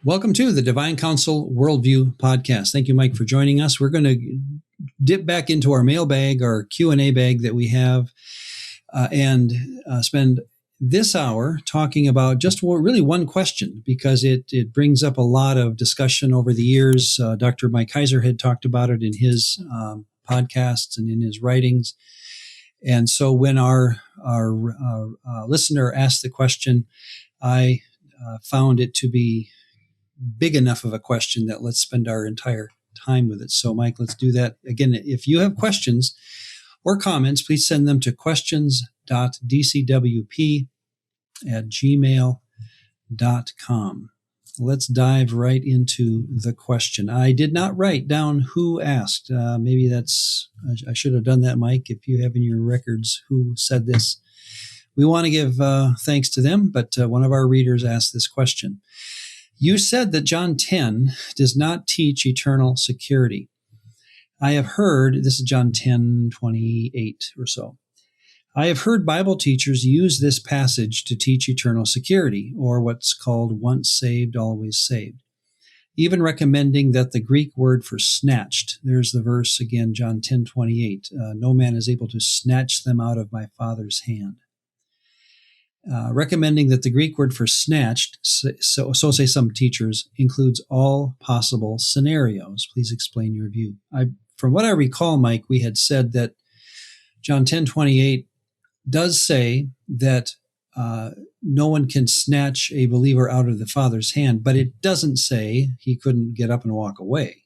Welcome to the Divine Counsel Worldview Podcast. Thank you, Mike, for joining us. We're going to dip back into our mailbag, our Q&A bag that we have, and spend this hour talking about just really one question, because it brings up a lot of discussion over the years. Dr. Mike Heiser had talked about it in his podcasts and in his writings. And so when our listener asked the question, I found it to be big enough of a question that let's spend our entire time with it. So, Mike, let's do that. Again, if you have questions or comments, please send them to questions.dcwp@gmail.com. Let's dive right into the question. I did not write down who asked. Maybe I should have done that, Mike, if you have in your records who said this. We want to give thanks to them, but one of our readers asked this question. You said that John 10 does not teach eternal security. I have heard, this is John 10:28 or so. I have heard Bible teachers use this passage to teach eternal security, or what's called once saved, always saved, even recommending that the Greek word for snatched, there's the verse again, John 10:28, no man is able to snatch them out of my Father's hand. Recommending that the Greek word for snatched, so say some teachers, includes all possible scenarios. Please explain your view. From what I recall, Mike, we had said that John 10:28 does say that no one can snatch a believer out of the Father's hand, but it doesn't say he couldn't get up and walk away.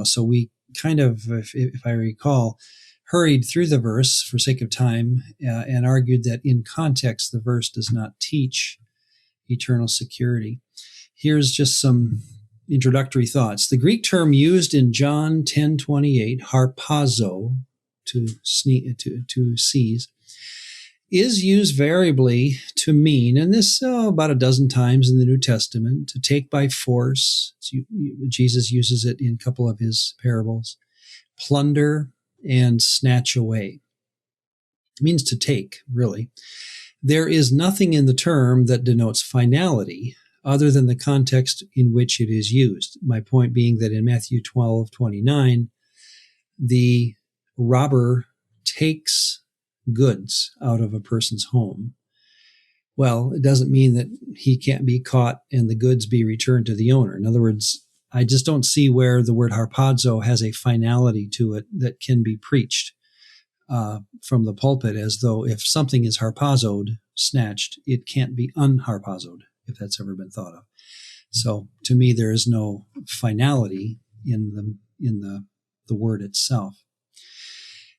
So we kind of, if I recall, hurried through the verse for sake of time and argued that in context, the verse does not teach eternal security. Here's just some introductory thoughts. The Greek term used in John 10:28, harpazo, to seize, is used variably to mean, and this about a dozen times in the New Testament, to take by force. Jesus uses it in a couple of his parables. Plunder and snatch away. It means to take, really. There is nothing in the term that denotes finality other than the context in which it is used. My point being that in Matthew 12:29, the robber takes goods out of a person's home. Well, it doesn't mean that he can't be caught and the goods be returned to the owner. In other words, I just don't see where the word harpazo has a finality to it that can be preached from the pulpit, as though if something is harpazoed, snatched, it can't be unharpazoed, if that's ever been thought of. So to me, there is no finality in the word itself.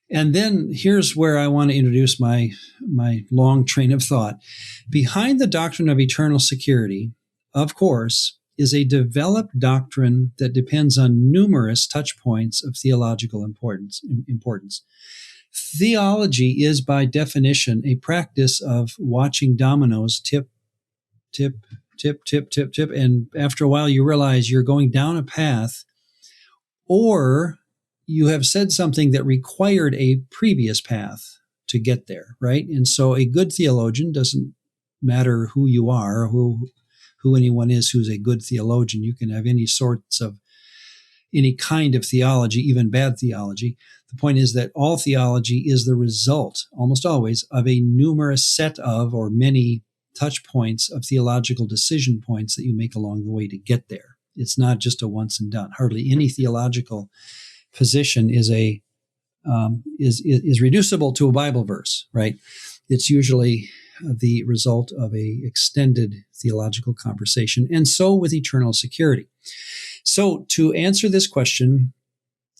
And then here's where I want to introduce my long train of thought. Behind the doctrine of eternal security, of course, is a developed doctrine that depends on numerous touch points of theological importance. Theology is, by definition, a practice of watching dominoes tip, tip, tip, tip, tip, tip, and after a while you realize you're going down a path, or you have said something that required a previous path to get there, right? And so a good theologian, doesn't matter who you are, who anyone is who's a good theologian. You can have any kind of theology, even bad theology. The point is that all theology is the result, almost always, of a numerous set of, or many touch points of theological decision points that you make along the way to get there. It's not just a once and done. Hardly any theological position is reducible to a Bible verse, right? It's usually the result of a extended theological conversation, and so with eternal security. So to answer this question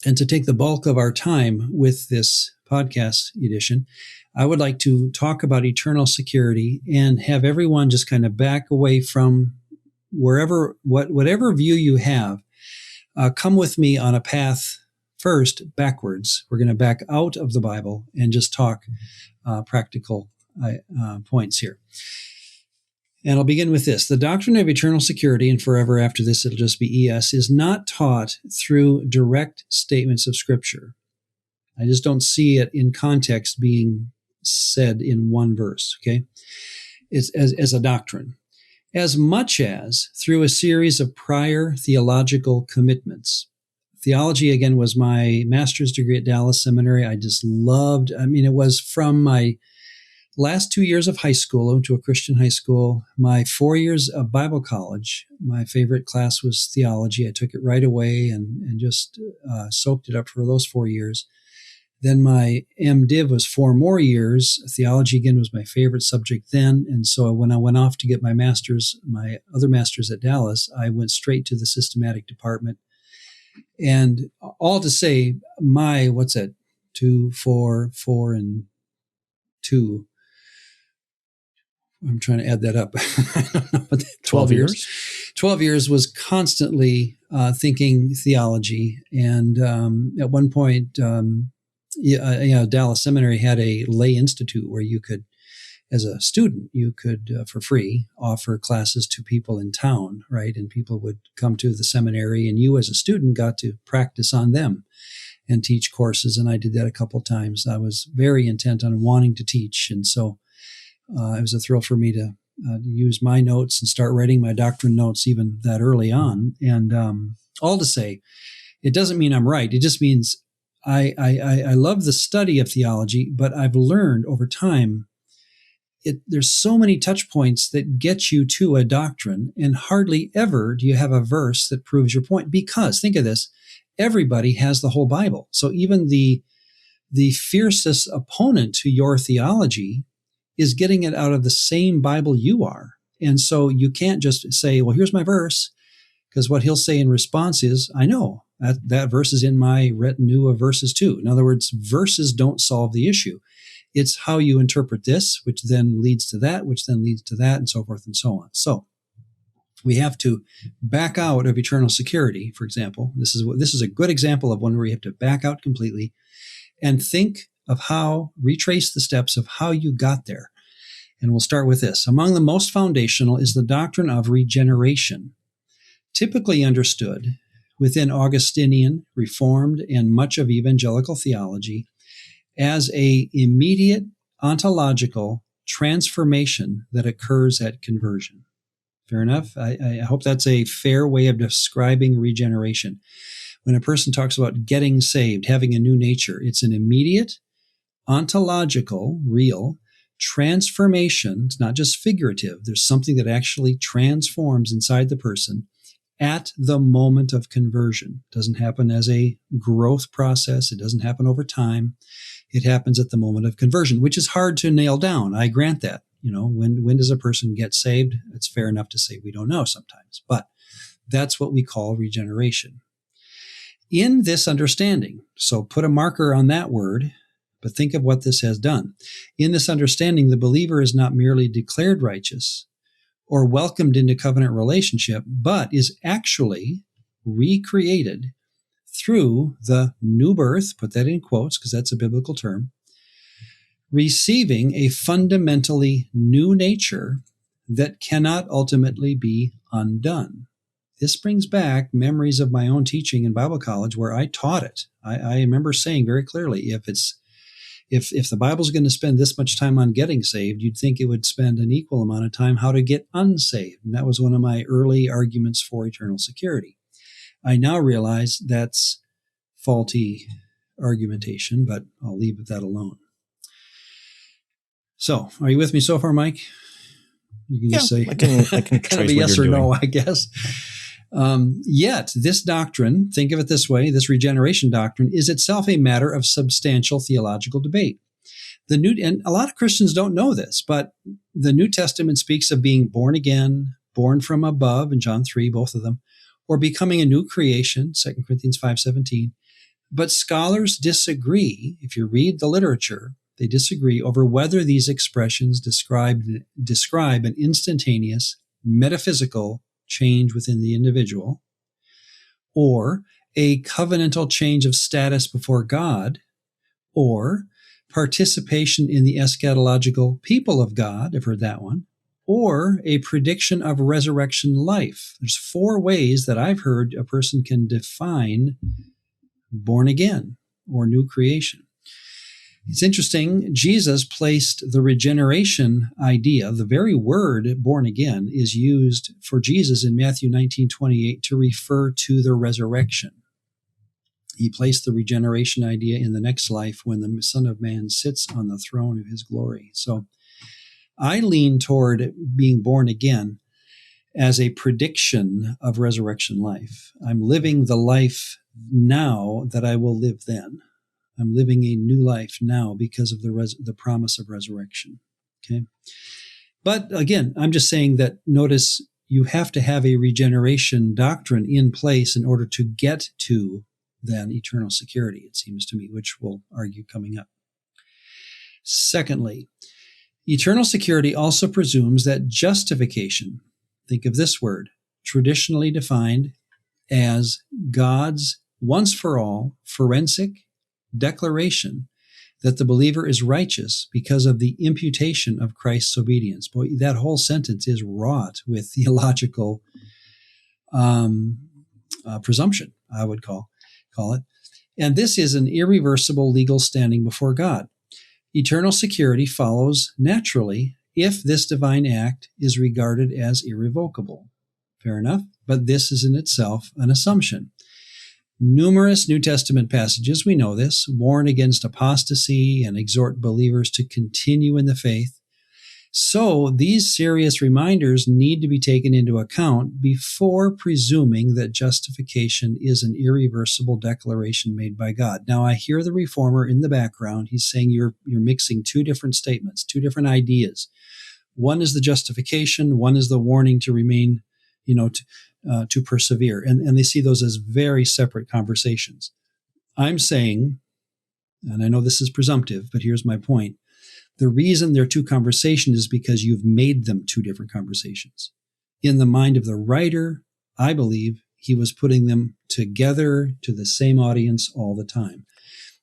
and to take the bulk of our time with this podcast edition, I would like to talk about eternal security and have everyone just kind of back away from whatever view you have. Come with me on a path first backwards. We're going to back out of the Bible and just talk practical points here. And I'll begin with this. The doctrine of eternal security, and forever after this it'll just be ES, is not taught through direct statements of Scripture. I just don't see it in context being said in one verse, okay? It's as a doctrine. as much as through a series of prior theological commitments. Theology, again, was my master's degree at Dallas Seminary. I just loved, it was from my last 2 years of high school. I went to a Christian high school. My 4 years of Bible college, my favorite class was theology. I took it right away and just soaked it up for those 4 years. Then my MDiv was 4 more years. Theology, again, was my favorite subject then. And so when I went off to get my master's, my other master's at Dallas, I went straight to the systematic department. And all to say, my, 2, 4, 4, and 2. I'm trying to add that up. I don't know what 12 years. 12 years was constantly thinking theology. And at one point, Dallas Seminary had a lay institute where you could, as a student, you could, for free, offer classes to people in town, right? And people would come to the seminary, and you as a student got to practice on them and teach courses. And I did that a couple of times. I was very intent on wanting to teach. And so it was a thrill for me to use my notes and start writing my doctrine notes even that early on. And all to say, it doesn't mean I'm right. It just means I love the study of theology, but I've learned over time there's so many touch points that get you to a doctrine, and hardly ever do you have a verse that proves your point. Because, think of this, everybody has the whole Bible. So even the fiercest opponent to your theology is getting it out of the same Bible you are. And so you can't just say, well, here's my verse, because what he'll say in response is, I know that verse is in my retinue of verses too. In other words, verses don't solve the issue. It's how you interpret this, which then leads to that, which then leads to that, and so forth and so on. So we have to back out of eternal security, for example. This is a good example of one where you have to back out completely and think of retrace the steps of how you got there. And we'll start with this. Among the most foundational is the doctrine of regeneration, typically understood within Augustinian, Reformed, and much of evangelical theology as a immediate ontological transformation that occurs at conversion. Fair enough? I hope that's a fair way of describing regeneration. When a person talks about getting saved, having a new nature, it's an immediate, ontological, real transformation. It's not just figurative. There's something that actually transforms inside the person at the moment of conversion. It doesn't happen as a growth process. It doesn't happen over time. It happens at the moment of conversion, which is hard to nail down. I grant that. When does a person get saved? It's fair enough to say we don't know sometimes, but that's what we call regeneration. In this understanding, so put a marker on that word, but think of what this has done. In this understanding, the believer is not merely declared righteous or welcomed into covenant relationship, but is actually recreated through the new birth, put that in quotes because that's a biblical term, receiving a fundamentally new nature that cannot ultimately be undone. This brings back memories of my own teaching in Bible college where I taught it. I remember saying very clearly, if the Bible's going to spend this much time on getting saved, you'd think it would spend an equal amount of time how to get unsaved. And that was one of my early arguments for eternal security. I now realize that's faulty argumentation, but I'll leave that alone. So, are you with me so far, Mike? You can just say I can kind of a yes or no, I guess. Yet, this doctrine, think of it this way, this regeneration doctrine is itself a matter of substantial theological debate. And a lot of Christians don't know this, but the New Testament speaks of being born again, born from above, in John 3, both of them, or becoming a new creation, 2 Corinthians 5:17. But scholars disagree. If you read the literature, they disagree over whether these expressions describe an instantaneous metaphysical change within the individual or a covenantal change of status before God or participation in the eschatological people of God. I've heard that one. Or a prediction of resurrection life. There's 4 ways that I've heard a person can define born again or new creation. It's interesting, Jesus placed the regeneration idea, the very word born again, is used for Jesus in Matthew 19:28 to refer to the resurrection. He placed the regeneration idea in the next life when the Son of Man sits on the throne of his glory. So I lean toward being born again as a prediction of resurrection life. I'm living the life now that I will live then. I'm living a new life now because of the promise of resurrection. Okay. But again, I'm just saying that notice you have to have a regeneration doctrine in place in order to get to then eternal security, it seems to me, which we'll argue coming up. Secondly, eternal security also presumes that justification, think of this word, traditionally defined as God's once for all forensic declaration that the believer is righteous because of the imputation of Christ's obedience. Boy, that whole sentence is wrought with theological presumption, I would call it. And this is an irreversible legal standing before God. Eternal security follows naturally if this divine act is regarded as irrevocable. Fair enough, but this is in itself an assumption. Numerous New Testament passages, we know this, warn against apostasy and exhort believers to continue in the faith. So these serious reminders need to be taken into account before presuming that justification is an irreversible declaration made by God. Now, I hear the reformer in the background. He's saying you're mixing two different statements, two different ideas. One is the justification, one is the warning to remain, to persevere. And they see those as very separate conversations. I'm saying, and I know this is presumptive, but here's my point. The reason they're two conversations is because you've made them two different conversations. In the mind of the writer, I believe he was putting them together to the same audience all the time.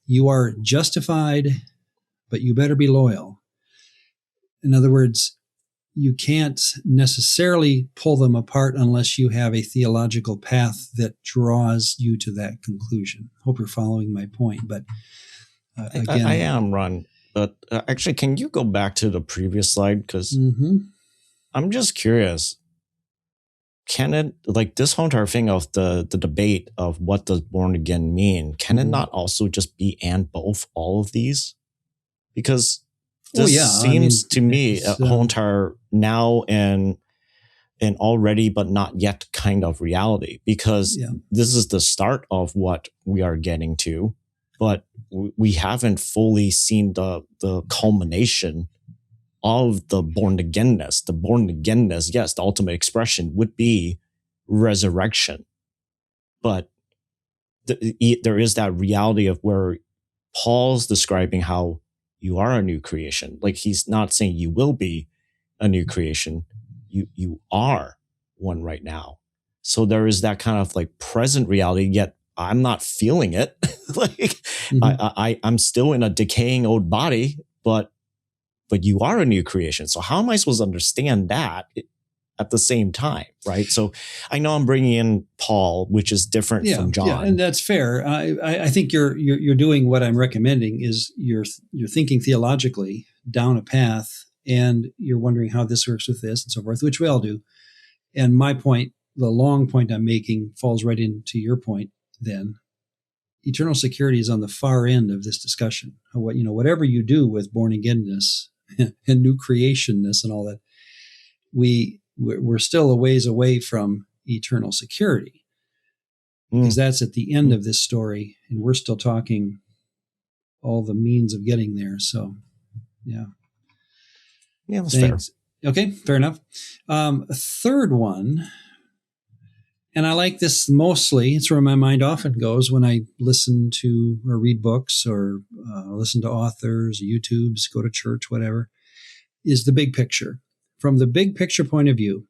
You are justified, but you better be loyal. In other words, you can't necessarily pull them apart unless you have a theological path that draws you to that conclusion. Hope you're following my point. But again, I am, Ron. But actually, can you go back to the previous slide? Because I'm just curious. Can it, like this whole entire thing of the debate of what does born again mean, can it not also just be and both, all of these? Because this seems to me a whole entire now and already but not yet kind of reality. Because this is the start of what we are getting to. But we haven't fully seen the culmination of the born againness. The born againness, yes, the ultimate expression would be resurrection. But there is that reality of where Paul's describing how you are a new creation. Like he's not saying you will be a new creation. You are one right now. So there is that kind of like present reality, yet I'm not feeling it. I'm still in a decaying old body, but you are a new creation. So how am I supposed to understand that at the same time, right? So I know I'm bringing in Paul, which is different from John. Yeah, and that's fair. I think you're doing what I'm recommending is you're thinking theologically down a path, and you're wondering how this works with this and so forth, which we all do. And my point, the long point I'm making, falls right into your point. Then eternal security is on the far end of this discussion. Whatever you do with born againness and new creationness and all that, we're still a ways away from eternal security because that's at the end of this story, and we're still talking all the means of getting there. So, yeah, that's fair. Okay, fair enough. Third one. And I like this mostly. It's where my mind often goes when I listen to or read books or listen to authors, YouTubes, go to church, whatever, is the big picture. From the big picture point of view,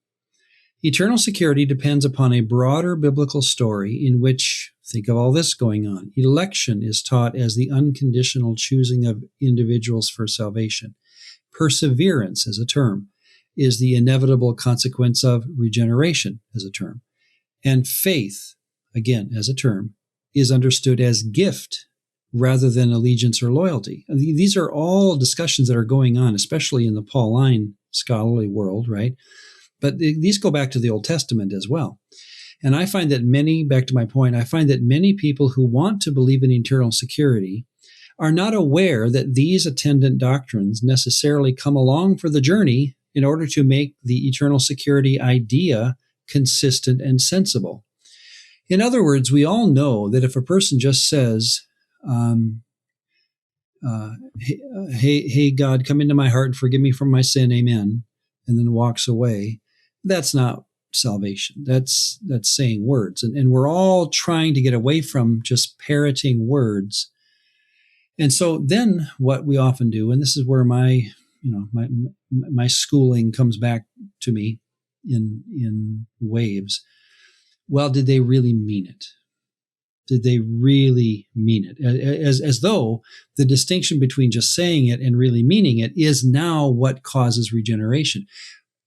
eternal security depends upon a broader biblical story in which, think of all this going on, election is taught as the unconditional choosing of individuals for salvation. Perseverance, as a term, is the inevitable consequence of regeneration, as a term. And faith, again, as a term, is understood as gift rather than allegiance or loyalty. These are all discussions that are going on, especially in the Pauline scholarly world, right? But these go back to the Old Testament as well. And I find that back to my point, I find that many people who want to believe in eternal security are not aware that these attendant doctrines necessarily come along for the journey in order to make the eternal security idea consistent and sensible. In other words, we all know that if a person just says, hey, God, come into my heart and forgive me from my sin, amen, and then walks away, that's not salvation. That's saying words. And we're all trying to get away from just parroting words. And so then what we often do, and this is where my schooling comes back to me in waves. Well, did they really mean it? Did they really mean it? As though the distinction between just saying it and really meaning it is now what causes regeneration.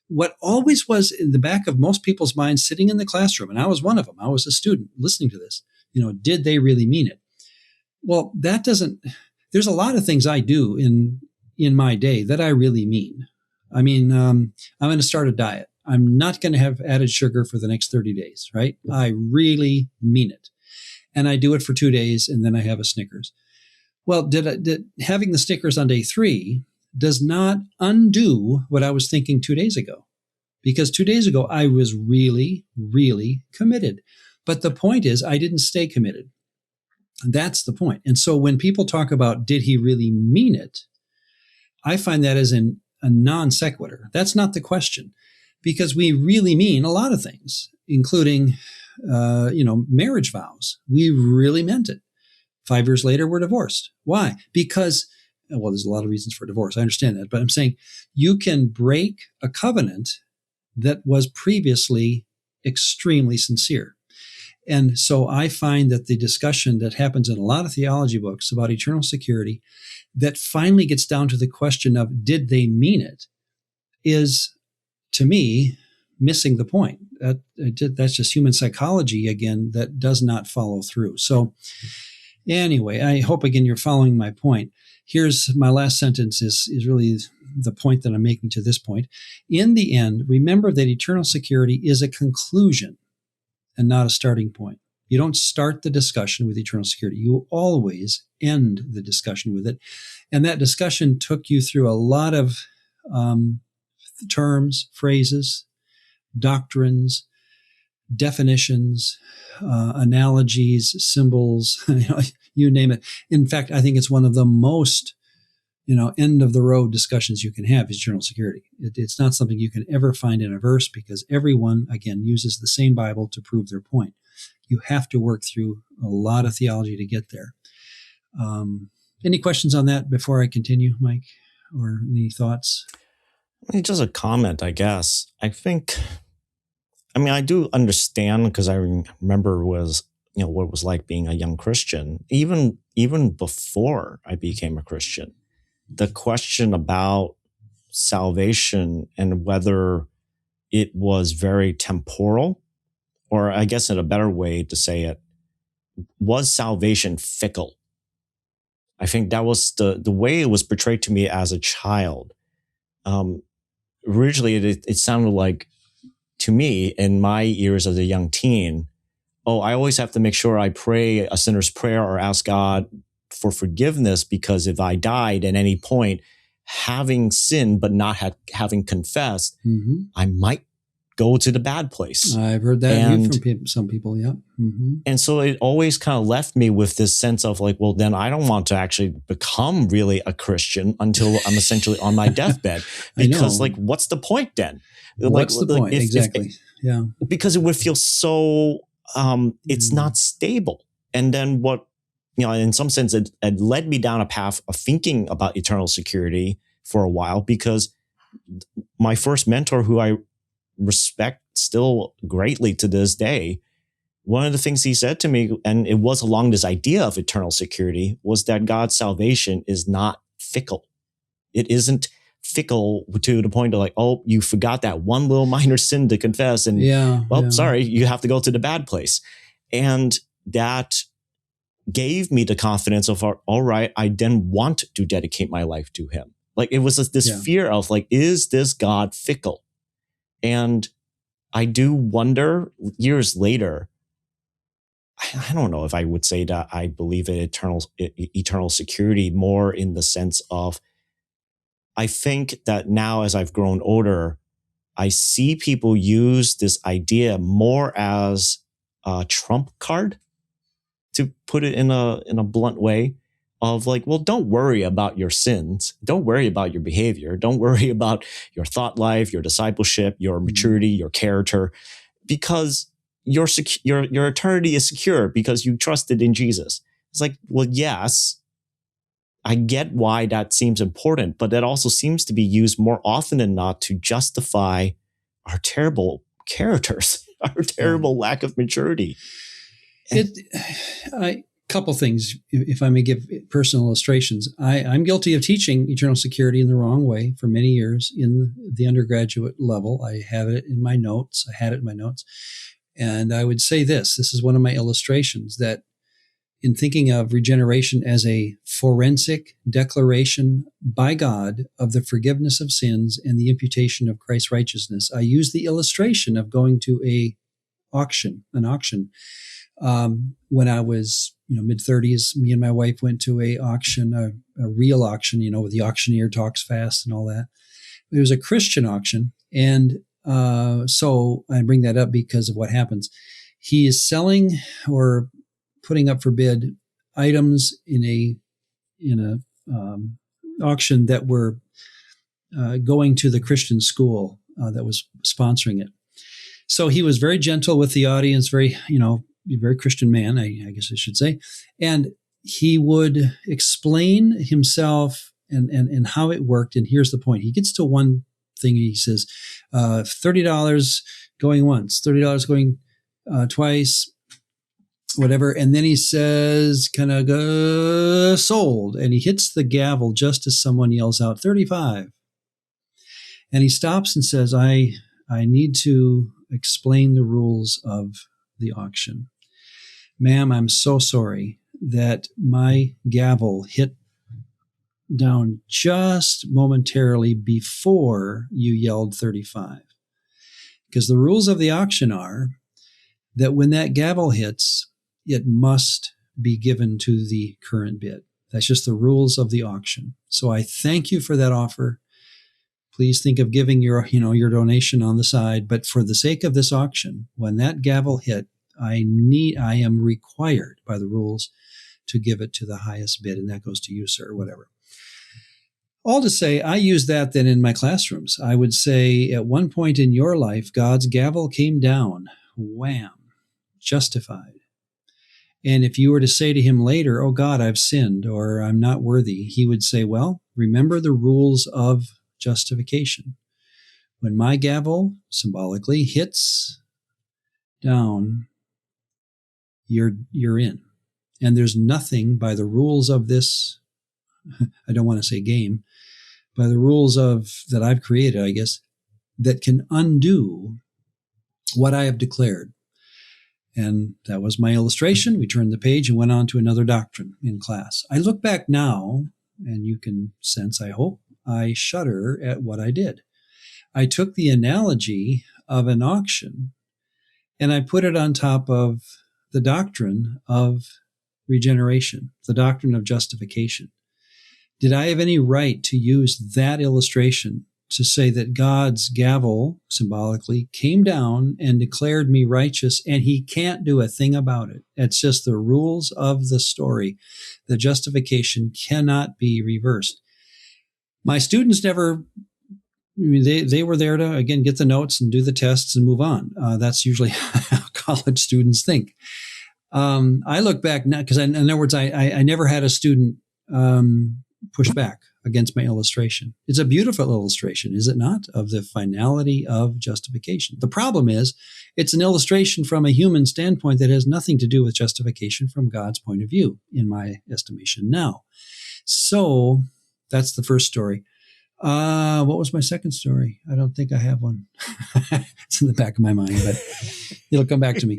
What always was in the back of most people's minds sitting in the classroom, and I was one of them, I was a student listening to this, did they really mean it? Well, there's a lot of things I do in my day that I really mean. I mean, I'm going to start a diet. I'm not going to have added sugar for the next 30 days, right? I really mean it. And I do it for 2 days, and then I have a Snickers. Well, did having the Snickers on day 3 does not undo what I was thinking 2 days ago. Because 2 days ago, I was really, really committed. But the point is, I didn't stay committed. That's the point. And so when people talk about, did he really mean it? I find that as a non sequitur. That's not the question. Because we really mean a lot of things, including, marriage vows. We really meant it. 5 years later, we're divorced. Why? Because, well, there's a lot of reasons for divorce. I understand that. But I'm saying you can break a covenant that was previously extremely sincere. And so I find that the discussion that happens in a lot of theology books about eternal security that finally gets down to the question of did they mean it is, to me, missing the point. That's just human psychology, again, that does not follow through. So anyway, I hope, again, you're following my point. Here's my last sentence is really the point that I'm making to this point. In the end, remember that eternal security is a conclusion and not a starting point. You don't start the discussion with eternal security. You always end the discussion with it. And that discussion took you through a lot of terms, phrases, doctrines, definitions, analogies, symbols, you name it. In fact, I think it's one of the most, end of the road discussions you can have is eternal security. It's not something you can ever find in a verse because everyone, again, uses the same Bible to prove their point. You have to work through a lot of theology to get there. Any questions on that before I continue, Mike, or any thoughts? Just a comment, I guess. I do understand because I remember what it was like being a young Christian, even before I became a Christian. The question about salvation and whether it was very temporal, or I guess in a better way to say it, was salvation fickle? I think that was the way it was portrayed to me as a child. Originally, it sounded like, to me, in my ears as a young teen, I always have to make sure I pray a sinner's prayer or ask God for forgiveness, because if I died at any point having sinned but not having confessed, I might go to the bad place. I've heard that from some people, yeah. And so it always kind of left me with this sense of like, well, then I don't want to actually become really a Christian until I'm essentially on my deathbed. Because what's the point then? What's the point? Exactly. Yeah. Because it would feel so, it's not stable. And then what, in some sense, it led me down a path of thinking about eternal security for a while, because my first mentor, who I respect still greatly to this day, one of the things he said to me, and it was along this idea of eternal security, was that God's salvation is not fickle. It isn't fickle to the point of like, you forgot that one little minor sin to confess, and sorry, you have to go to the bad place. And that gave me the confidence of, all right, I then want to dedicate my life to him. Like it was this fear of like, is this God fickle? And I do wonder years later, I don't know if I would say that I believe in eternal security more in the sense of, I think that now as I've grown older, I see people use this idea more as a trump card, to put it in a blunt way, of like, well, don't worry about your sins. Don't worry about your behavior. Don't worry about your thought life, your discipleship, your maturity, your character, because your eternity is secure because you trusted in Jesus. It's like, well, yes, I get why that seems important, but that also seems to be used more often than not to justify our terrible characters, our terrible lack of maturity. Couple things, if I may give personal illustrations. I'm guilty of teaching eternal security in the wrong way for many years in the undergraduate level. I have it in my notes. I had it in my notes. And I would say this is one of my illustrations, that in thinking of regeneration as a forensic declaration by God of the forgiveness of sins and the imputation of Christ's righteousness, I use the illustration of going to an auction. When I was, mid-30s, me and my wife went to a auction, a real auction, where the auctioneer talks fast and all that. It was a Christian auction. And so I bring that up because of what happens. He is selling or putting up for bid items in a auction that were going to the Christian school that was sponsoring it. So he was very gentle with the audience, very Christian man, I guess I should say. And he would explain himself and how it worked. And here's the point. He gets to one thing. He says, $30 going once, $30 going twice, whatever. And then he says, kind of sold. And he hits the gavel just as someone yells out 35. And he stops and says, I need to explain the rules of the auction. Ma'am, I'm so sorry that my gavel hit down just momentarily before you yelled 35. Because the rules of the auction are that when that gavel hits, it must be given to the current bid. That's just the rules of the auction. So I thank you for that offer. Please think of giving your donation on the side. But for the sake of this auction, when that gavel hit, I am required by the rules to give it to the highest bid, and that goes to you, sir, or whatever. All to say, I use that then in my classrooms. I would say at one point in your life, God's gavel came down, wham, justified. And if you were to say to him later, oh God, I've sinned, or I'm not worthy, he would say, well, remember the rules of justification. When my gavel symbolically hits down, you're in. And there's nothing by the rules of this, I don't want to say game, by the rules that I've created, I guess, that can undo what I have declared. And that was my illustration. We turned the page and went on to another doctrine in class. I look back now, and you can sense, I hope, I shudder at what I did. I took the analogy of an auction and I put it on top of the doctrine of regeneration, the doctrine of justification. Did I have any right to use that illustration to say that God's gavel, symbolically, came down and declared me righteous, and he can't do a thing about it? It's just the rules of the story. The justification cannot be reversed. My students never, they were there to, again, get the notes and do the tests and move on. That's usually how college students think. I look back now, because in other words, I never had a student push back against my illustration. It's a beautiful illustration, is it not, of the finality of justification. The problem is it's an illustration from a human standpoint that has nothing to do with justification from God's point of view, in my estimation now. So that's the first story. What was my second story? I don't think I have one. It's in the back of my mind, but it'll come back to me.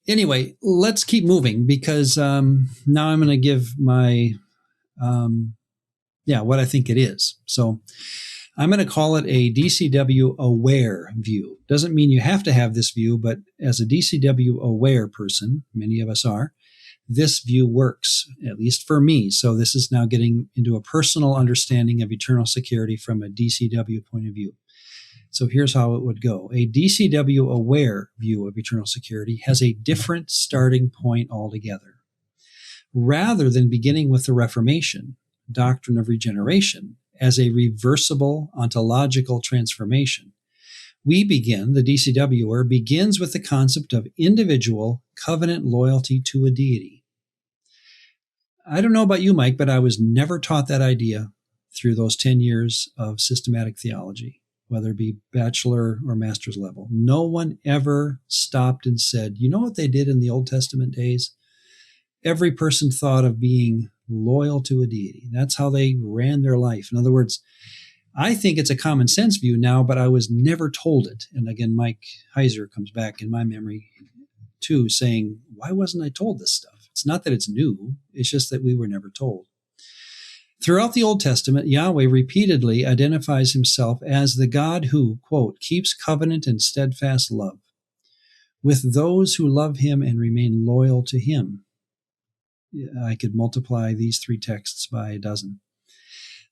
Anyway, let's keep moving because now I'm going to give my, what I think it is. So I'm going to call it a DCW aware view. Doesn't mean you have to have this view, but as a DCW aware person, many of us are, this view works, at least for me. So this is now getting into a personal understanding of eternal security from a DCW point of view. So here's how it would go. A DCW aware view of eternal security has a different starting point altogether. Rather than beginning with the Reformation, doctrine of regeneration, as a reversible ontological transformation, the DCWer begins with the concept of individual covenant loyalty to a deity. I don't know about you, Mike, but I was never taught that idea through those 10 years of systematic theology, whether it be bachelor or master's level. No one ever stopped and said, you know what they did in the Old Testament days? Every person thought of being loyal to a deity. That's how they ran their life. In other words, I think it's a common sense view now, but I was never told it. And again, Mike Heiser comes back in my memory too, saying, why wasn't I told this stuff? It's not that it's new. It's just that we were never told. Throughout the Old Testament, Yahweh repeatedly identifies himself as the God who, quote, keeps covenant and steadfast love with those who love him and remain loyal to him. I could multiply these three texts by a dozen.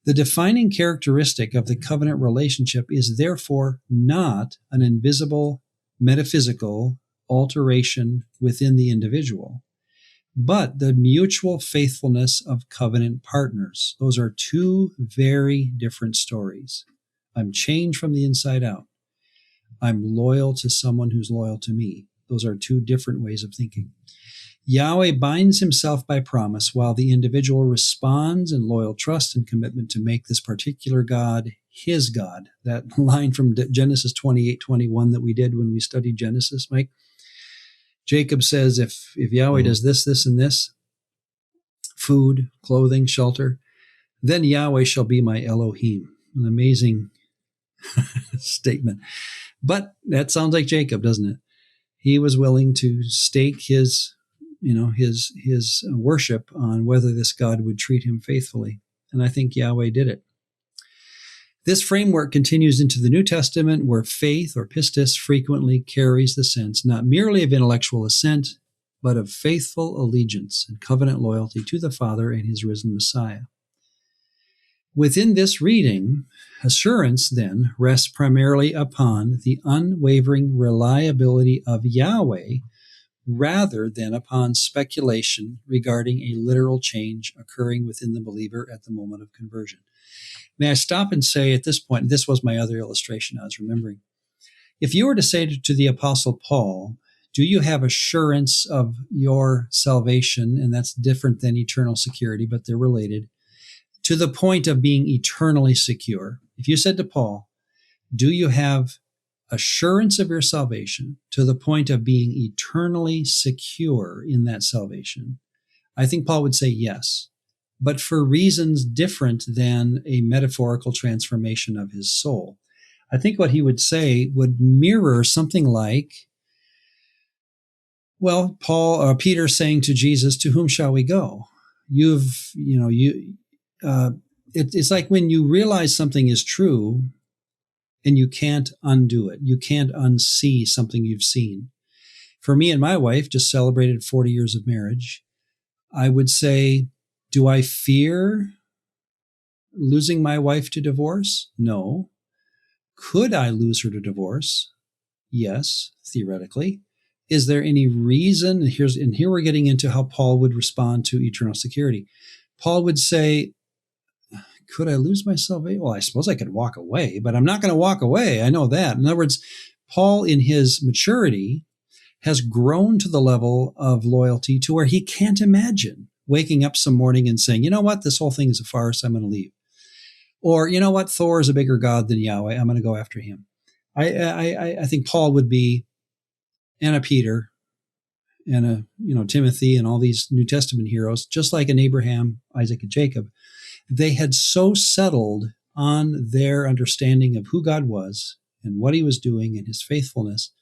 The defining characteristic of the covenant relationship is therefore not an invisible metaphysical alteration within the individual, but the mutual faithfulness of covenant partners. Those are two very different stories. I'm changed from the inside out. I'm loyal to someone who's loyal to me. Those are two different ways of thinking. Yahweh binds himself by promise while the individual responds in loyal trust and commitment to make this particular God his God. That line from Genesis 28:21 that we did when we studied Genesis, Mike. Jacob says, if Yahweh does this, this, and this, food, clothing, shelter, then Yahweh shall be my Elohim. An amazing statement. But that sounds like Jacob, doesn't it? He was willing to stake his worship on whether this God would treat him faithfully. And I think Yahweh did it. This framework continues into the New Testament, where faith, or pistis, frequently carries the sense not merely of intellectual assent, but of faithful allegiance and covenant loyalty to the Father and his risen Messiah. Within this reading, assurance then rests primarily upon the unwavering reliability of Yahweh rather than upon speculation regarding a literal change occurring within the believer at the moment of conversion. May I stop and say at this point, this was my other illustration I was remembering. If you were to say to the Apostle Paul, do you have assurance of your salvation? And that's different than eternal security, but they're related, to the point of being eternally secure. If you said to Paul, do you have assurance of your salvation to the point of being eternally secure in that salvation? I think Paul would say yes, but for reasons different than a metaphorical transformation of his soul. I think what he would say would mirror something like, well, Peter saying to Jesus, to whom shall we go? It's like when you realize something is true and you can't undo it. You can't unsee something you've seen. For me and my wife, just celebrated 40 years of marriage, I would say, do I fear losing my wife to divorce? No. Could I lose her to divorce? Yes, theoretically. Is there any reason? And here we're getting into how Paul would respond to eternal security. Paul would say, could I lose my salvation? Well, I suppose I could walk away, but I'm not going to walk away. I know that. In other words, Paul, in his maturity, has grown to the level of loyalty to where he can't imagine waking up some morning and saying, you know what, this whole thing is a farce, I'm going to leave. Or, you know what, Thor is a bigger God than Yahweh, I'm going to go after him. I think Paul would be, and a Peter, and a Timothy, and all these New Testament heroes, just like an Abraham, Isaac, and Jacob. They had so settled on their understanding of who God was and what he was doing and his faithfulness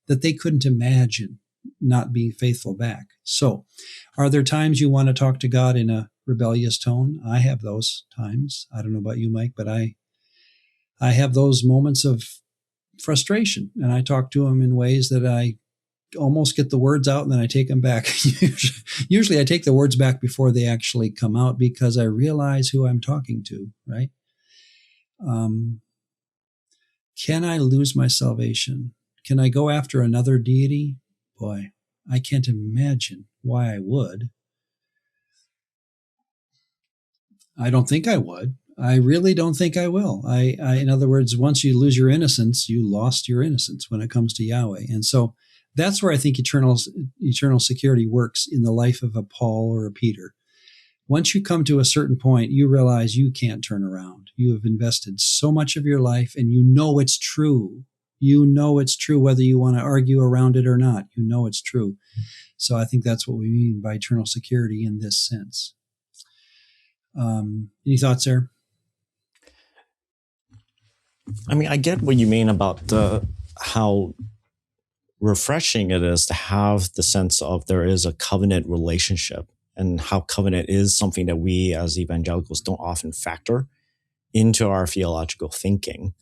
that they couldn't imagine not being faithful back. So, are there times you want to talk to God in a rebellious tone? I have those times. I don't know about you, Mike, but I have those moments of frustration, and I talk to him in ways that I almost get the words out and then I take them back. Usually I take the words back before they actually come out because I realize who I'm talking to, right? Can I lose my salvation? Can I go after another deity? Boy, I can't imagine why I would. I don't think I would. I really don't think I will. In other words, once you lose your innocence, you lost your innocence when it comes to Yahweh. And so that's where I think eternal security works in the life of a Paul or a Peter. Once you come to a certain point, you realize you can't turn around. You have invested so much of your life and you know it's true. You know it's true whether you want to argue around it or not. You know it's true. So I think that's what we mean by eternal security in this sense. Any thoughts there? I mean, I get what you mean about how refreshing it is to have the sense of there is a covenant relationship, and how covenant is something that we as evangelicals don't often factor into our theological thinking.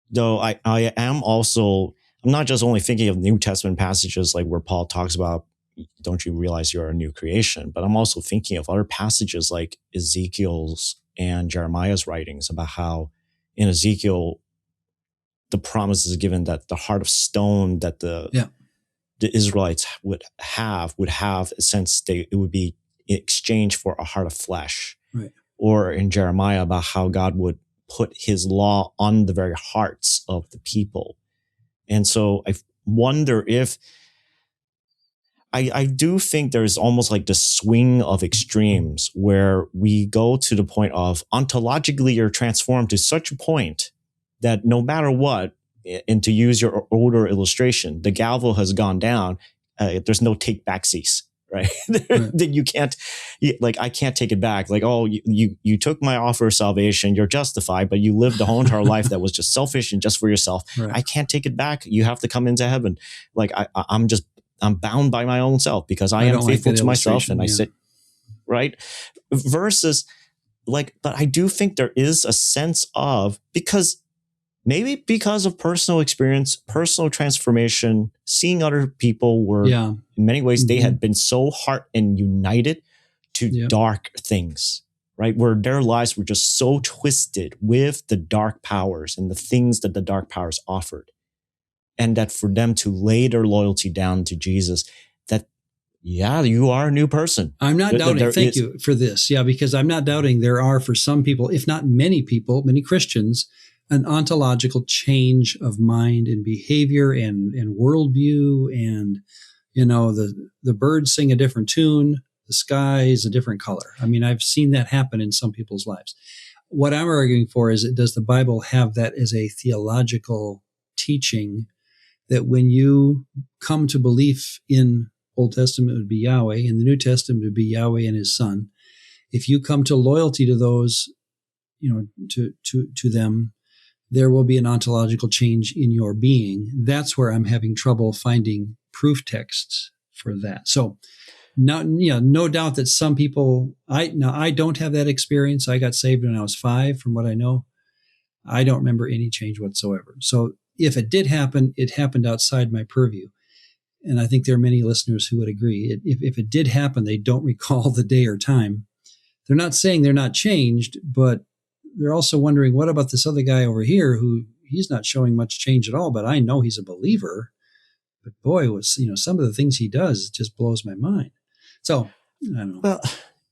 Though I am also, I'm not just only thinking of New Testament passages like where Paul talks about, don't you realize you're a new creation? But I'm also thinking of other passages like Ezekiel's and Jeremiah's writings about how in Ezekiel, the promise is given that the heart of stone that the Israelites would have a sense it would be exchanged for a heart of flesh. Right. Or in Jeremiah about how God would put his law on the very hearts of the people. And so I wonder if I do think there's almost like the swing of extremes where we go to the point of ontologically you're transformed to such a point that no matter what, and to use your older illustration, the gavel has gone down. There's no take backsies, right? That you can't, I can't take it back. Like, oh, you took my offer of salvation. You're justified, but you lived a whole entire life that was just selfish and just for yourself. Right. I can't take it back. You have to come into heaven. Like I'm bound by my own self because I am faithful to myself, and I say, right? Versus but I do think there is a sense of, maybe because of personal experience, personal transformation, seeing other people were, in many ways, they had been so heart and united to dark things, right? Where their lives were just so twisted with the dark powers and the things that the dark powers offered. And that for them to lay their loyalty down to Jesus, that, you are a new person. I'm not doubting. Thank you for this. Yeah, because I'm not doubting there are for some people, if not many people, many Christians, an ontological change of mind and behavior and worldview. And, the birds sing a different tune. The sky is a different color. I mean, I've seen that happen in some people's lives. What I'm arguing for is, does the Bible have that as a theological teaching that when you come to belief in Old Testament, it would be Yahweh, in the New Testament, it would be Yahweh and his son. If you come to loyalty to those, to them, there will be an ontological change in your being. That's where I'm having trouble finding proof texts for that. So no doubt that some people, I don't have that experience. I got saved when I was 5, from what I know. I don't remember any change whatsoever. So if it did happen, it happened outside my purview. And I think there are many listeners who would agree. If it did happen, they don't recall the day or time. They're not saying they're not changed, but they're also wondering, what about this other guy over here who he's not showing much change at all, but I know he's a believer. But boy, some of the things he does just blows my mind. So I don't know. Well,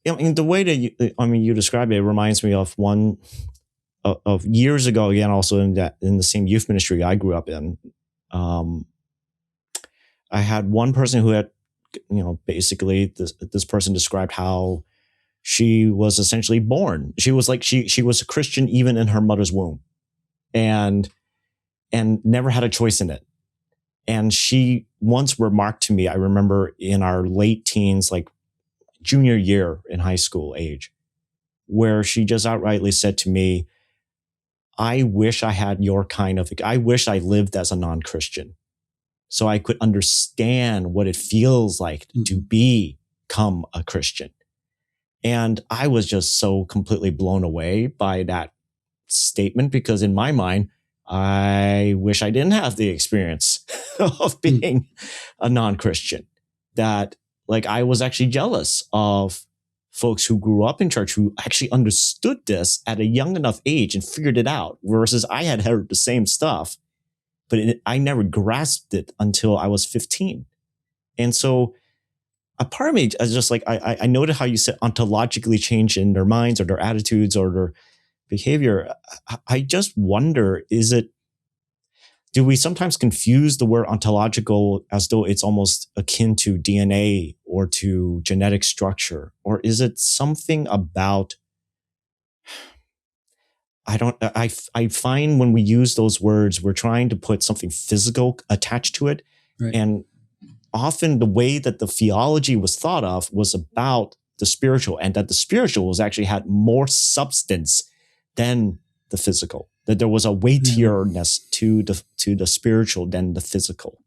I mean, the way that you describe it reminds me of one of years ago, again, also in the same youth ministry I grew up in. I had one person who had, basically this person described how she was essentially born. She was like, she was a Christian even in her mother's womb, and never had a choice in it. And she once remarked to me, I remember in our late teens, like junior year in high school age, where she just outrightly said to me, I wish I had your I wish I lived as a non-Christian. so I could understand what it feels like to become a Christian. And I was just so completely blown away by that statement, because in my mind, I wish I didn't have the experience of being a non-Christian. That, like, I was actually jealous of folks who grew up in church who actually understood this at a young enough age and figured it out, versus I had heard the same stuff, but I never grasped it until I was 15. And so a part of me is just like, I noted how you said ontologically change in their minds or their attitudes or their behavior. I just wonder, do we sometimes confuse the word ontological as though it's almost akin to DNA or to genetic structure? Or is it something about, I find when we use those words, we're trying to put something physical attached to it. Right. And often the way that the theology was thought of was about the spiritual, and that the spiritual was actually had more substance than the physical, that there was a weightierness to the spiritual than the physical.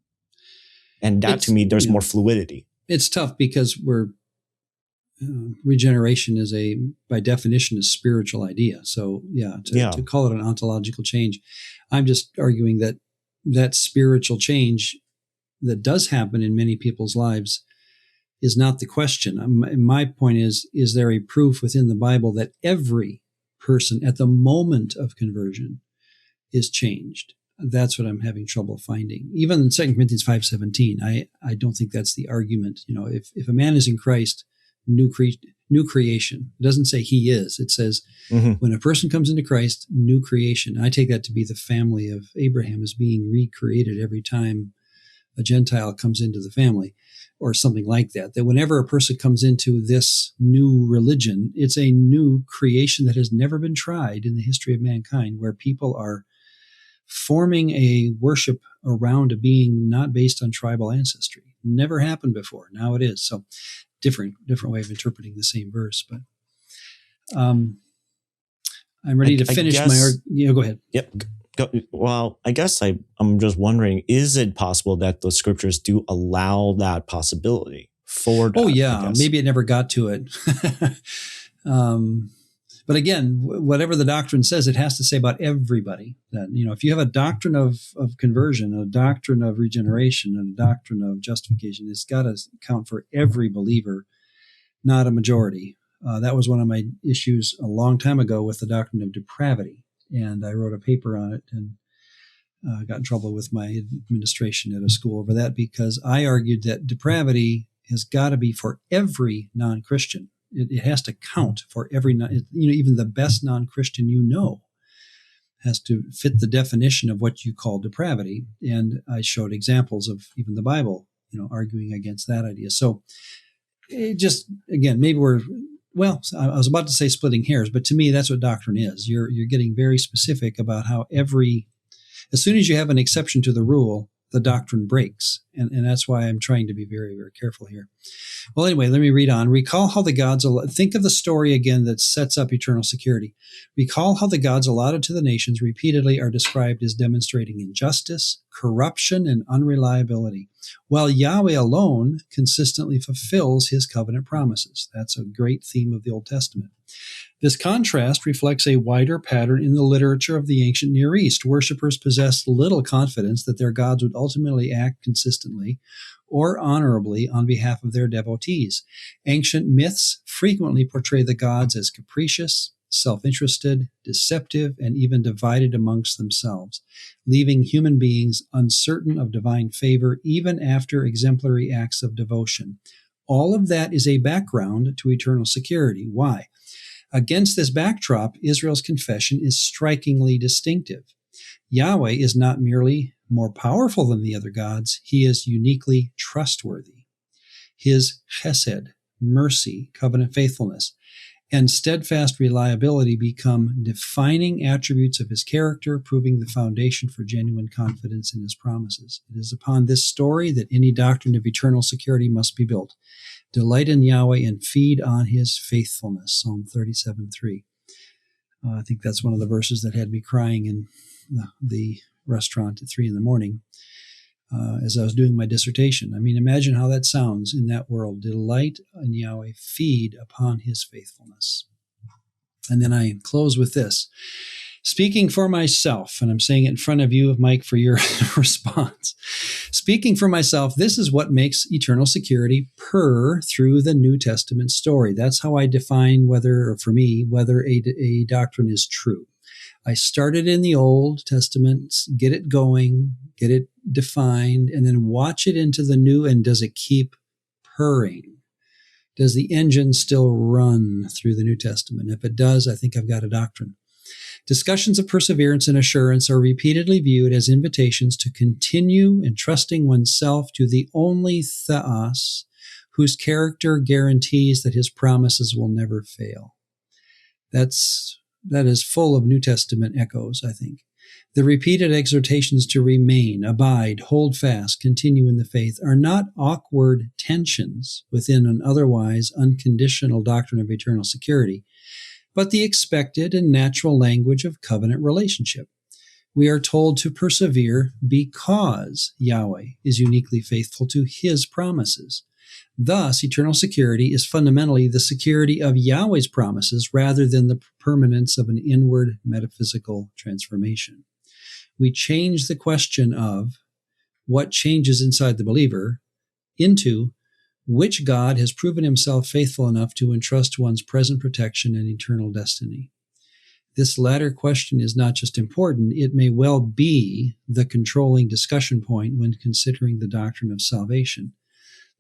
And that, to me, there's more fluidity. It's tough because regeneration is by definition, a spiritual idea. So to call it an ontological change, I'm just arguing that spiritual change that does happen in many people's lives is not the question. My point is there a proof within the Bible that every person at the moment of conversion is changed? That's what I'm having trouble finding. Even in 2 Corinthians 5:17, I don't think that's the argument. If a man is in Christ, new creation. It doesn't say he is. It says when a person comes into Christ, new creation. I take that to be the family of Abraham as being recreated every time a Gentile comes into the family, or something like that. That whenever a person comes into this new religion, it's a new creation that has never been tried in the history of mankind, where people are forming a worship around a being not based on tribal ancestry. Never happened before. Now it is. So different way of interpreting the same verse. But I'm ready to finish go ahead. Yep. Well, I guess I'm just wondering, is it possible that the scriptures do allow that possibility for that? Oh, yeah. Maybe it never got to it. But again, whatever the doctrine says, it has to say about everybody. That, if you have a doctrine of conversion, a doctrine of regeneration, and a doctrine of justification, it's got to count for every believer, not a majority. That was one of my issues a long time ago with the doctrine of depravity. And I wrote a paper on it and got in trouble with my administration at a school over that, because I argued that depravity has got to be for every non-Christian. It has to count for every, even the best non-Christian has to fit the definition of what you call depravity. And I showed examples of even the Bible, arguing against that idea. So it just, again, maybe I was about to say splitting hairs, but to me, that's what doctrine is. You're getting very specific about how as soon as you have an exception to the rule, the doctrine breaks. And that's why I'm trying to be very, very careful here. Well, anyway, let me read on. Recall how the gods, think of the story again that sets up eternal security. Recall how the gods allotted to the nations repeatedly are described as demonstrating injustice, corruption, and unreliability, while Yahweh alone consistently fulfills his covenant promises. That's a great theme of the Old Testament. This contrast reflects a wider pattern in the literature of the ancient Near East. Worshippers possessed little confidence that their gods would ultimately act consistently or honorably on behalf of their devotees. Ancient myths frequently portray the gods as capricious, self-interested, deceptive, and even divided amongst themselves, leaving human beings uncertain of divine favor even after exemplary acts of devotion. All of that is a background to eternal security. Why? Against this backdrop, Israel's confession is strikingly distinctive. Yahweh is not merely more powerful than the other gods, he is uniquely trustworthy. His chesed, mercy, covenant faithfulness, and steadfast reliability become defining attributes of his character, proving the foundation for genuine confidence in his promises. It is upon this story that any doctrine of eternal security must be built. Delight in Yahweh and feed on his faithfulness. Psalm 37:3. I think that's one of the verses that had me crying in the restaurant at 3 a.m. as I was doing my dissertation. I mean, imagine how that sounds in that world. Delight in Yahweh, feed upon his faithfulness. And then I close with this. Speaking for myself, and I'm saying it in front of you, Mike, for your response. Speaking for myself, this is what makes eternal security through the New Testament story. That's how I define whether a doctrine is true. I started in the Old Testament, get it going, get it defined, and then watch it into the New, and does it keep purring? Does the engine still run through the New Testament? If it does, I think I've got a doctrine. Discussions of perseverance and assurance are repeatedly viewed as invitations to continue entrusting oneself to the only Theos, whose character guarantees that his promises will never fail. That is full of New Testament echoes, I think. The repeated exhortations to remain, abide, hold fast, continue in the faith are not awkward tensions within an otherwise unconditional doctrine of eternal security, but the expected and natural language of covenant relationship. We are told to persevere because Yahweh is uniquely faithful to his promises. Thus, eternal security is fundamentally the security of Yahweh's promises rather than the permanence of an inward metaphysical transformation. We change the question of what changes inside the believer into which God has proven himself faithful enough to entrust one's present protection and eternal destiny. This latter question is not just important, it may well be the controlling discussion point when considering the doctrine of salvation.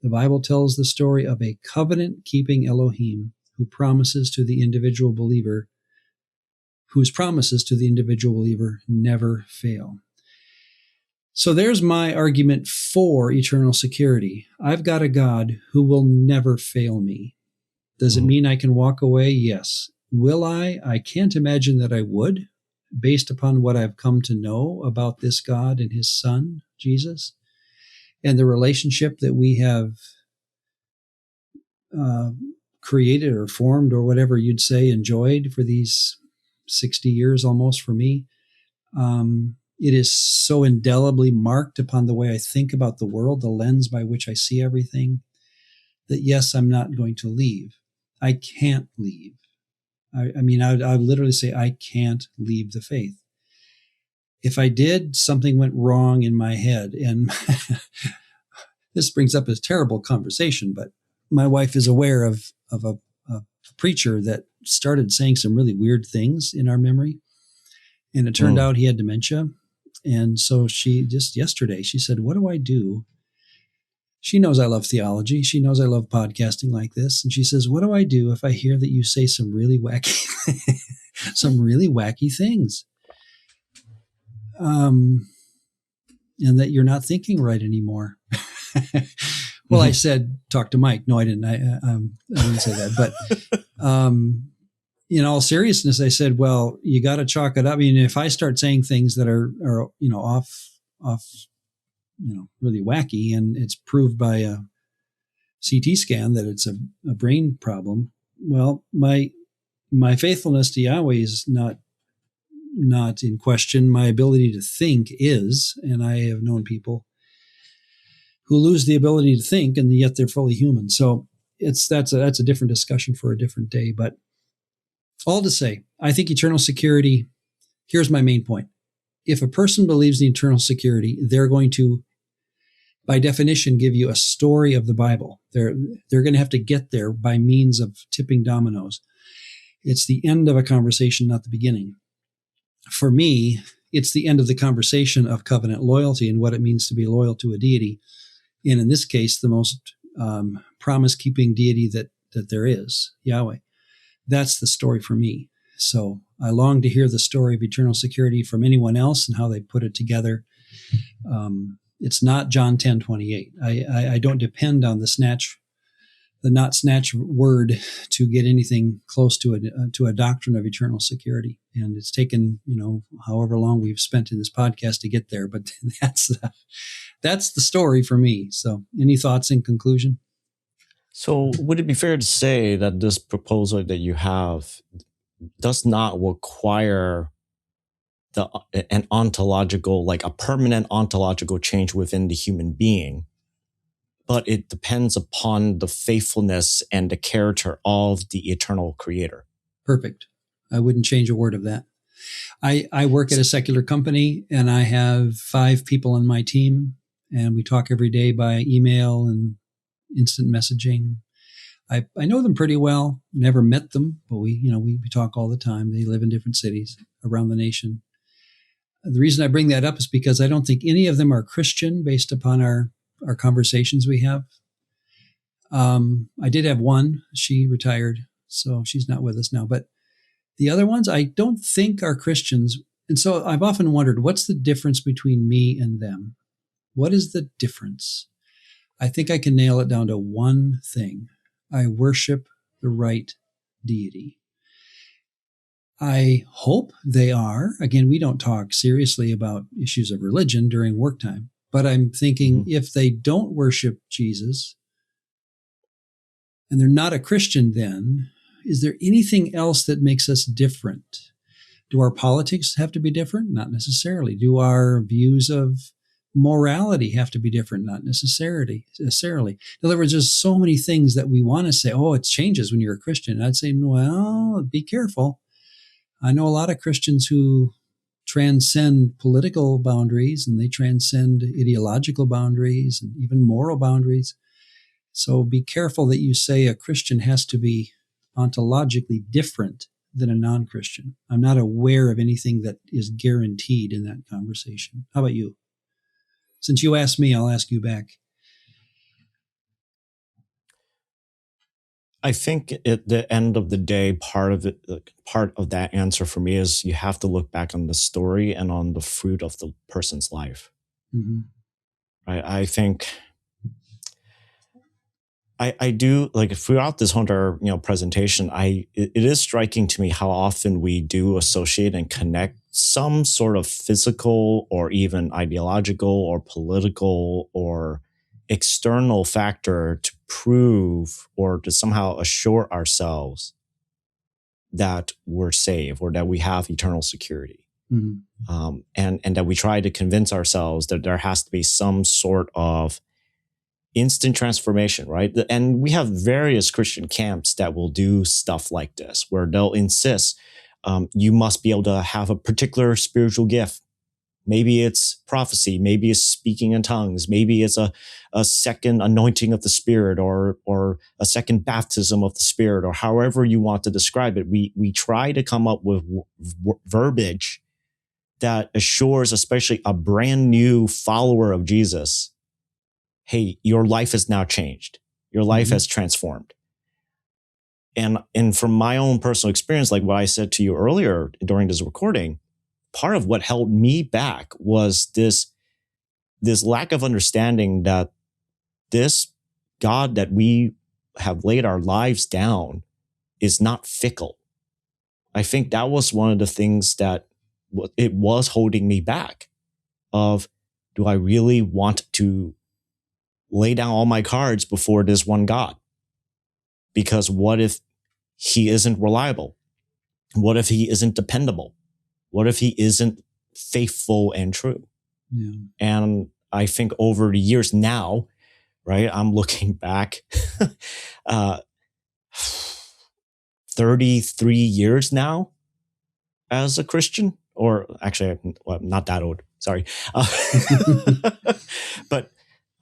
The Bible tells the story of a covenant-keeping Elohim whose promises to the individual believer never fail. So there's my argument for eternal security. I've got a God who will never fail me. Does it mean I can walk away? Yes. Will I? I can't imagine that I would, based upon what I've come to know about this God and his Son, Jesus, and the relationship that we have created or formed or whatever you'd say, enjoyed for these 60 years almost for me. It is so indelibly marked upon the way I think about the world, the lens by which I see everything, that yes, I'm not going to leave. I can't leave. I mean, I would literally say I can't leave the faith. If I did, something went wrong in my head. And this brings up a terrible conversation, but my wife is aware of a preacher that started saying some really weird things in our memory. And it turned out he had dementia. And so she just yesterday, she said, what do I do? She knows I love theology. She knows I love podcasting like this. And she says, what do I do if I hear that you say some really wacky, things? And that you're not thinking right anymore. Well, I said, talk to Mike. No, I didn't. I didn't say that. But in all seriousness, I said, well, you got to chalk it up. I mean, if I start saying things that are off, really wacky, and it's proved by a CT scan that it's a brain problem, well, my faithfulness to Yahweh is not in question. My ability to think is, and I have known people who lose the ability to think, and yet they're fully human. So that's a different discussion for a different day. But all to say, I think eternal security, here's my main point. If a person believes in eternal security, they're going to, by definition, give you a story of the Bible. They're going to have to get there by means of tipping dominoes. It's the end of a conversation, not the beginning. For me, it's the end of the conversation of covenant loyalty and what it means to be loyal to a deity. And in this case, the most promise-keeping deity that there is, Yahweh. That's the story for me. So I long to hear the story of eternal security from anyone else and how they put it together. It's not John 10:28. I don't depend on the not snatch word to get anything close to a doctrine of eternal security. And it's taken, however long we've spent in this podcast to get there, but that's the story for me. So any thoughts in conclusion? So would it be fair to say that this proposal that you have does not require an ontological, like a permanent ontological change within the human being, but it depends upon the faithfulness and the character of the eternal creator. Perfect. I wouldn't change a word of that. I work at a secular company, and I have 5 people on my team, and we talk every day by email and instant messaging. I know them pretty well. Never met them, but we talk all the time. They live in different cities around the nation. The reason I bring that up is because I don't think any of them are Christian based upon our conversations we have. I did have one. She retired, so she's not with us now. But the other ones I don't think are Christians. And so I've often wondered, what's the difference between me and them? What is the difference? I think I can nail it down to one thing. I worship the right deity. I hope they are. Again, we don't talk seriously about issues of religion during work time, but I'm thinking if they don't worship Jesus and they're not a Christian, then is there anything else that makes us different? Do our politics have to be different? Not necessarily. Do our views of morality have to be different? Not necessarily. In other words, there's so many things that we want to say, oh, it changes when you're a Christian. I'd say, well, be careful. I know a lot of Christians who transcend political boundaries, and they transcend ideological boundaries and even moral boundaries. So be careful that you say a Christian has to be ontologically different than a non-Christian. I'm not aware of anything that is guaranteed in that conversation. How about you? Since you asked me, I'll ask you back. I think at the end of the day, part of that answer for me is you have to look back on the story and on the fruit of the person's life. Mm-hmm. I think I do, like, throughout this whole entire presentation, it is striking to me how often we do associate and connect some sort of physical or even ideological or political or external factor to prove or to somehow assure ourselves that we're saved or that we have eternal security. Mm-hmm. And that we try to convince ourselves that there has to be some sort of instant transformation, right? And we have various Christian camps that will do stuff like this, where they'll insist you must be able to have a particular spiritual gift. Maybe it's prophecy, maybe it's speaking in tongues, maybe it's a second anointing of the Spirit or a second baptism of the Spirit, or however you want to describe it. We try to come up with verbiage that assures, especially a brand new follower of Jesus, hey, your life has now changed. Your life has transformed. And from my own personal experience, like what I said to you earlier during this recording, part of what held me back was this lack of understanding that this God that we have laid our lives down is not fickle. I think that was one of the things that it was holding me back of, do I really want to lay down all my cards before this one God? Because what if he isn't reliable? What if he isn't dependable? What if he isn't faithful and true? Yeah. And I think over the years now, right, I'm looking back 33 years now as a Christian, or actually, well, I'm not that old. Sorry. But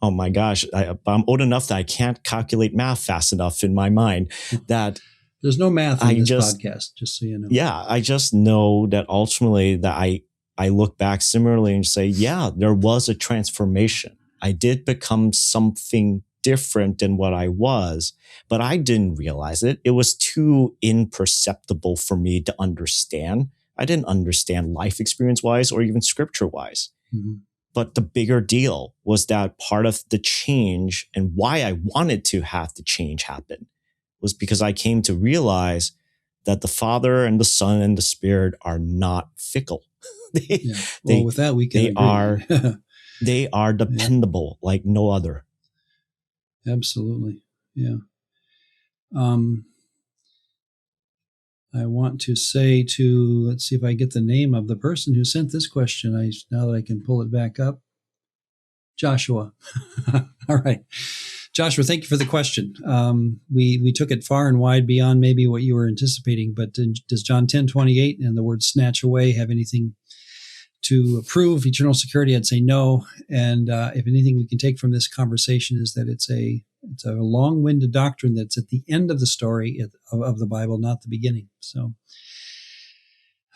oh my gosh, I'm old enough that I can't calculate math fast enough in my mind that there's no math in this podcast, just so you know. Yeah, I just know that ultimately that I look back similarly and say, yeah, there was a transformation. I did become something different than what I was, but I didn't realize it. It was too imperceptible for me to understand. I didn't understand life experience wise or even scripture wise. Mm-hmm. But the bigger deal was that part of the change and why I wanted to have the change happen was because I came to realize that the Father and the Son and the Spirit are not fickle. With that we can agree. They are dependable like no other. Absolutely. Yeah. I want to say to, let's see if I get the name of the person who sent this question. Now that I can pull it back up. Joshua. All right. Joshua, thank you for the question. We took it far and wide beyond maybe what you were anticipating, but does John 10:28 and the word snatch away have anything to prove eternal security? I'd say no. And if anything we can take from this conversation is that it's a long-winded doctrine that's at the end of the story of the Bible, not the beginning. So,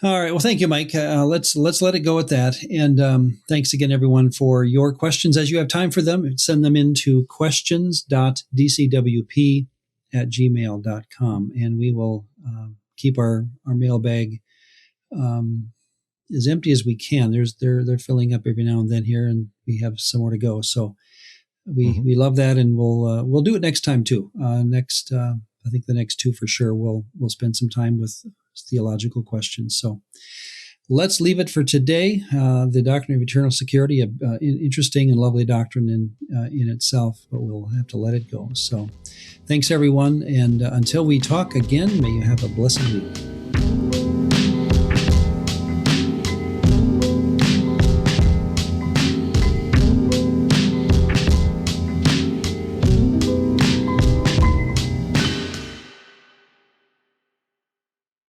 all right. Well, thank you, Mike. Let's let it go at that. And thanks again, everyone, for your questions. As you have time for them, send them into questions.dcwp@gmail.com, and we will keep our mailbag as empty as we can. They're filling up every now and then here, and we have some more to go. So we love that, and we'll do it next time too. I think the next two for sure. We'll spend some time with theological questions. So let's leave it for today. The doctrine of eternal security, interesting and lovely doctrine in itself, but we'll have to let it go. So thanks, everyone, and until we talk again, may you have a blessed week.